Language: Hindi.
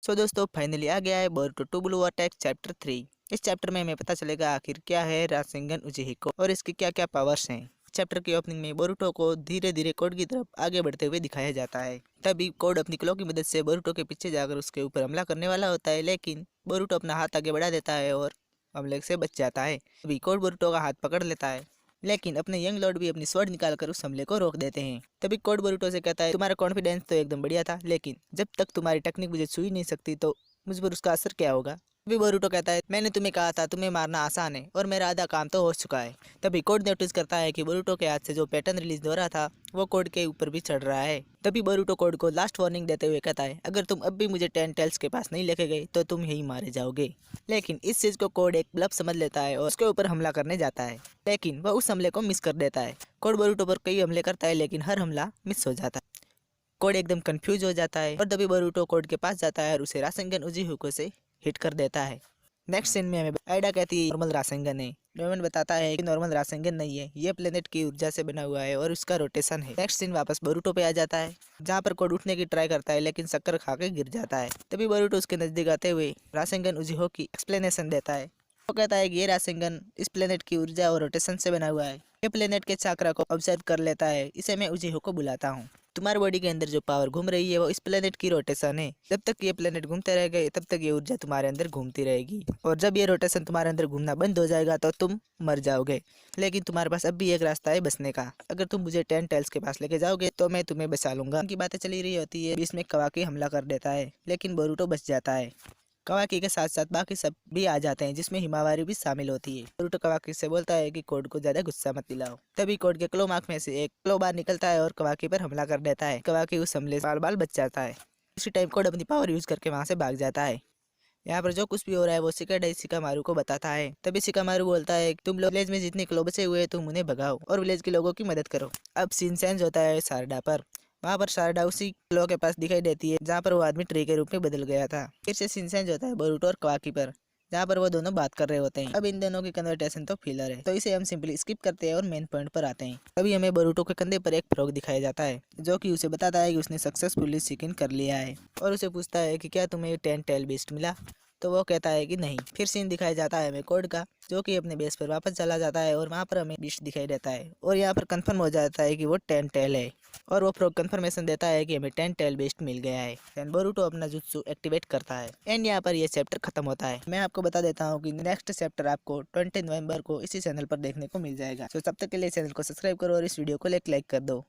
सो दोस्तों फाइनली आ गया है बोरुटो 2 ब्लू अटैक चैप्टर 3। इस चैप्टर में हमें पता चलेगा आखिर क्या है रासेंगन उचिहिको और इसके क्या क्या पावर्स हैं। चैप्टर की ओपनिंग में बोरुटो को धीरे धीरे कोड की तरफ आगे बढ़ते हुए दिखाया जाता है। तभी कोड अपनी क्लो की मदद से बोरुटो के पीछे जाकर उसके ऊपर हमला करने वाला होता है, लेकिन बोरुटो अपना हाथ आगे बढ़ा देता है और हमले से बच जाता है। तभी कोड बोरुटो का हाथ पकड़ लेता है, लेकिन अपने यंग लॉर्ड भी अपनी स्वॉर्ड निकालकर उस हमले को रोक देते हैं। तभी कोड बोरुटो से कहता है, तुम्हारा कॉन्फिडेंस तो एकदम बढ़िया था, लेकिन जब तक तुम्हारी टेक्निक मुझे छू ही नहीं सकती तो मुझ पर उसका असर क्या होगा। तभी बोरुटो कहता है, मैंने तुम्हें कहा था तुम्हें मारना आसान है और मेरा आधा काम तो हो चुका है। तभी कोड नोटिस करता है कि बोरुटो के हाथ से जो पैटर्न रिलीज हो रहा था वो कोड के ऊपर भी चढ़ रहा है। तभी बोरुटो कोड को लास्ट वार्निंग देते हुए कहता है, अगर तुम अब भी मुझे 10 टेल्स के पास नहीं लेके गए तो तुम यही मारे जाओगे। लेकिन इस चीज को कोड एक ब्लफ समझ लेता है और उसके ऊपर हमला करने जाता है, लेकिन वह उस हमले को मिस कर देता है। कोड बोरुटो पर कई हमले करता है, लेकिन हर हमला मिस हो जाता है। कोड एकदम कंफ्यूज हो जाता है और तभी बोरुटो कोड के पास जाता है और उसे रासेंगन उचिहिको से हिट कर देता है। नेक्स्ट सीन में हमें आइडा कहती है नॉर्मल रासेंगन है। डोरेमोन बताता है कि नॉर्मल रासेंगन नहीं है, ये प्लेनेट की ऊर्जा से बना हुआ है और उसका रोटेशन है। नेक्स्ट सीन वापस बोरुटो पे आ जाता है, जहाँ पर कोड उठने की ट्राई करता है लेकिन शक्कर खा के गिर जाता है। तभी बोरुटो उसके नजदीक आते हुए रासेंगन उचिहिको की एक्सप्लेनेशन देता है। वो कहता है कि ये रासेंगन इस प्लेनेट की ऊर्जा और रोटेशन से बना हुआ है। ये प्लेनेट के चाक्रा को ऑब्जर्व कर लेता है, इसे मैं उचिहिको बुलाता हूँ। तुम्हारे बॉडी के अंदर जो पावर घूम रही है वो इस प्लेनेट की रोटेशन है। जब तक ये प्लेनेट घूमते रहेगा तब तक ये ऊर्जा तुम्हारे अंदर घूमती रहेगी, और जब ये रोटेशन तुम्हारे अंदर घूमना बंद हो जाएगा तो तुम मर जाओगे। लेकिन तुम्हारे पास अब भी एक रास्ता है बचने का, अगर तुम मुझे 10 टेल्स के पास लेके जाओगे तो मैं तुम्हें बचा लूंगा। उनकी बातें चली रही होती है, बीच में कवाकी हमला कर देता है, लेकिन बोरुटो बच जाता है। कवाकी के साथ साथ बाकी सब भी आ जाते हैं, जिसमें हिमावारी भी शामिल होती है। बोरुटो कवाकी से बोलता है कि कोड को ज्यादा गुस्सा मत दिलाओ। तभी कोड के क्लो मार्क में से एक क्लो बार निकलता है और कवाकी पर हमला कर देता है। कवाकी उस हमले से बाल बाल बच जाता है। उसी टाइम कोड अपनी पावर यूज करके वहां से भाग जाता है। यहाँ पर जो कुछ भी हो रहा है वो शिकाडाई शिकामारू को बताता है। तभी शिकामारू बोलता है, तुम लोग विलेज में जितने क्लो बचे हुए तुम उन्हें भगाओ और विलेज के लोगों की मदद करो। अब सीन चेंज होता है शारदा पर। वहाँ पर शारदा उसी क्लो के पास दिखाई देती है जहाँ पर वो आदमी ट्री के रूप में बदल गया था। फिर से सीन चेंज होता है बोरुटो और कवाकी पर, जहाँ पर वो दोनों बात कर रहे होते हैं। अब इन दोनों की कन्वर्सेशन तो फिलर है, तो इसे हम सिंपली स्किप करते हैं और मेन पॉइंट पर आते हैं। तभी हमें बोरुटो के कंधे पर एक फ्रॉग दिखाया जाता है, जो कि उसे बताता है कि उसने सक्सेसफुली चिकन कर लिया है, और उसे पूछता है कि क्या तुम्हें 10 टेल बीस्ट मिला। तो वो कहता है कि नहीं। फिर सीन दिखाया जाता है हमें कोड का, जो कि अपने बेस पर वापस चला जाता है और वहाँ पर हमें बीस्ट दिखाई देता है, और यहाँ पर कंफर्म हो जाता है कि वो 10 टेल है, और वो फ्रॉग कंफर्मेशन देता है कि हमें 10 टेल बेस्ट मिल गया है। देन बोरुटो अपना जुत्सु एक्टिवेट करता है एंड यहाँ पर ये चैप्टर खत्म होता है। मैं आपको बता देता हूँ कि नेक्स्ट चैप्टर आपको 20 नवंबर को इसी चैनल पर देखने को मिल जाएगा। तो तब तक के लिए चैनल को सब्सक्राइब करो और इस वीडियो को एक लाइक कर दो।